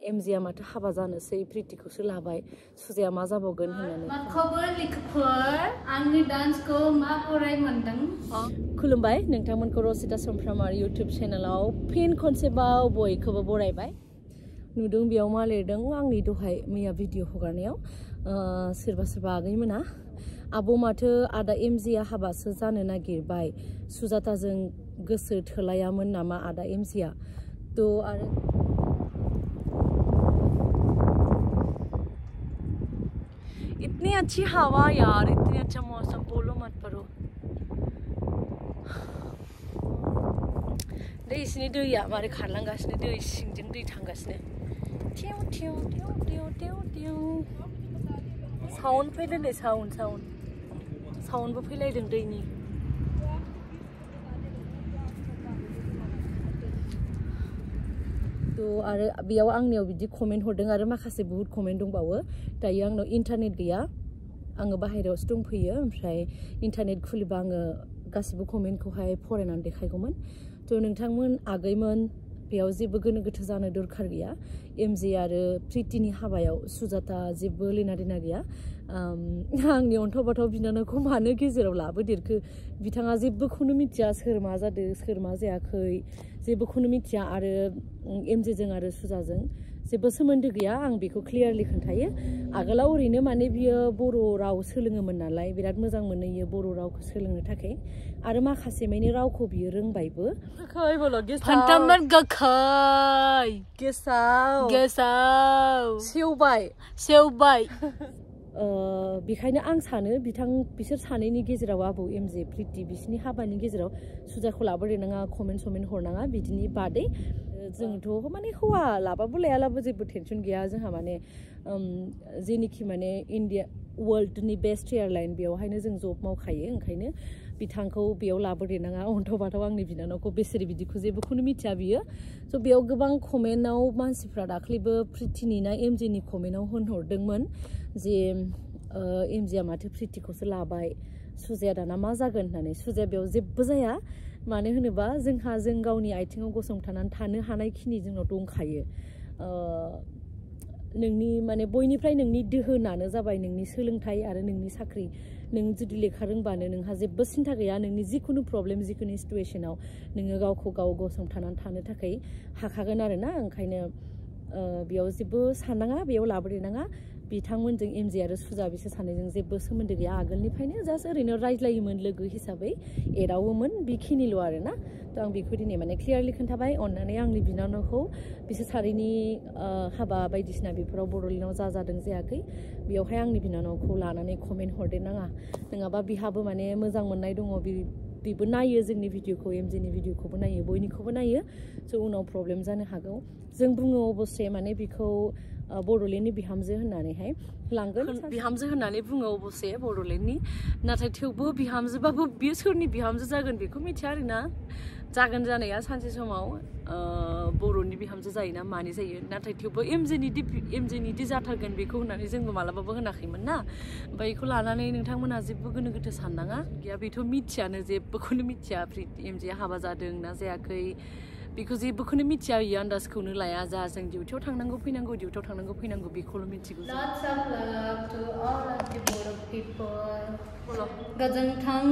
एमजिया माथो हाबा जानोसै प्रितिखौसो लाबाय सुजाया मा जाबावगोन होननानै मा खबर लोगोफोर आंनि डान्सखौ माबोरै मोनदों खुलुमबाय नोंथांमोनखौ रसिता समफ्रामार इउट्युब चेनेलाव फिन खनसेबाव बयखौबो बरायबाय नुदों बेयाव मा लिरदों आंनि दहाय मैया भिडिअ हगारनायाव सोरबा सोरबा आगैमोना आब' माथो आदा एमजिया हाबासो जानो नागिरबाय सुजाताजों गोसो थोलायामोन नामा आदा एमजिया तो आरो इतनी अच्छी हवा यार इतनी अच्छा मौसम बोलो मत परो दै इसनि दैया मारै खारलांगासिनो दै सिंजों दै थांगासिनो टिउ टिउ टिउ टिउ टिउ टिउ साउन्ड फैदों दे साउन्डबो फैलायदों दैनि तो आरो बेयाव आंनियाव बिदि कमेन्ट हरदों आरो माखासे बहुत कमेन्ट दंबावो दायो आंनाव इन्टारनेट गैया आङो बाहेरायावसो दंफैयो ओमफ्राय इन्टारनेट खुलिबा आङो गासिबो कमेन्टखौहाय फरायनानै देखायगौमोन तो नोंथांमोन आगैमोन बेयाव जेबो गोनो गोथो जानो दरखार गैया एमजि आरो प्रितिनि हाबायाव सुजाता जेबो लेना देना गैया आंनि अन्थाव बाथाव बिनानावखौ मानो गेजेराव लाबोदेरखो बिथाङा जेबोखौनो मिथिया सोर मा जादों सोर मा जायाखै जेबोखौनो मिथिया आरो एमजिजों आरो सुजाजों जेबो सोमोन्दो गैया आं बेखौ क्लियारलि खोन्थायो आगोलाव ओरैनो माने बियो बर' राव सोलोङोमोन नालाय बिराद मोजां मोनो इयो बर' रावखौ सोलोंनो थाखाय आरो माखासे माने रावखौ बियो रोंबायबो फान्थाममोन गोखै गेसाव सेवबाय बेखायनो आं सानो बिसोर सानैनि गेजेराव आबौ एमजे प्रिति बिसोरनि हाबानि गेजेराव सुजाखौ लाबोदेरनाङा कमेन्ट हरनाङा बिदिनि बादै जोंथ' माने हौवा लाबाबो लायालाबो जेबो टेनसन गैया जोंहा माने जेनिखि माने इन्डिया वर्ल्डनि बेस्ट एयारलाइन बेयावहायनो जों जब मावखायो ओंखायनो बिथांखौ बेयाव लाबोदेरनाङा अन्थाव बाथाव आंनि बिनानावखौ बेसोर बिदिखौ जेबोखौनो मिथिया बियो स' बेयाव गोबां कमेन्टआव मानसिफ्रा दाख्लैबो प्रितिनि ना एमजिनि कमेन्टआव होनहरदोंमोन जे एमजिया माथो प्रितिखौसो लाबाय सुजाया दाना मा जागोन होननानै सुजाया बेयाव जेबो जाया मानो होनोबा जों गावनि आथिङाव गसंथानानै थानो हानायखिनि जोंनाव दंखायो नोंनि माने बयनिफ्राय नोंनि दोहोनानो जाबाय नोंनि सोलोंथाइ आरो नोंनि साख्रि नों जुदि लेखा रोंबानो नोंहा जेबो सिन्था गैया नोंनि जिखुनु प्रब्लेम जिखुनु सिटुएसनाव नोङो गावखौ गाव गसंथानानै थानो थाखाय हाखागोन आरो ना ओंखायनो बेयाव जेबो साननाङा बेयाव लाबोदेरनाङा बिथांमोनजों एमजे आरो सुजा बिसोर सानैजों जेबो सोमोन्दो गैया आगोलनिफ्रायनो जास्ट ओरैनो रायज्लायोमोन लोगो हिसाबै एदावोमोन बेखिनिल' आरो ना थ' आं बेखौ दिनै माने क्लियारलि खोन्थाबाय अननानै आंनि बिनानावखौ बिसोर सानैनि हाबा बायदिसिना बेफोराव बड'लेण्डआव जादों जायाखै बेयावहाय आंनि बिनानावखौ लानानै कमेन्ट हरदेरनाङा नङाबा बिहाबो माने मोजां मोननाय दङ बेबो नायो जोंनि भिडिअखौ एमजिनि भिडिअखौबो नायो बयनिखौबो नायो स' उनाव प्रब्लेम जानो हागौ जों बुङो अबस्से माने बिखौ बड'लेण्डनि बिहामजो होननानैहाय लांगोन बिहामजो होननानै बुङो अबस्से बड'लेण्डनि नाथाय थेवबो बिहामजोबाबो बियो सोरनि बिहामजो जागोन बेखौ मिथिया आरोना जागोन जानाया सानसे समाव बर'नि बिहामजो जायोना मानि जायो नाथाय थेवबो एमजिनिदि जाथारगोन बेखौ होननानै जोंबो मालाबाबो होनाखैमोन ना ओमफ्राय बेखौ लानानै नोंथांमोनहा जेबो गोनो गोथो साननाङा गैया बेथ' मिथियानो जेबोखौनो मिथिया एमजिया हाबा जादों ना जायाखै बेखौ जेबोखौनो मिथिया बियो आन्दाजखौनो लाया जा जों डिउटियाव थांनांगौ फैनांगौ बेखौल' मिथिगौ Lots of love to all of the Bodo people. गोजोन्थों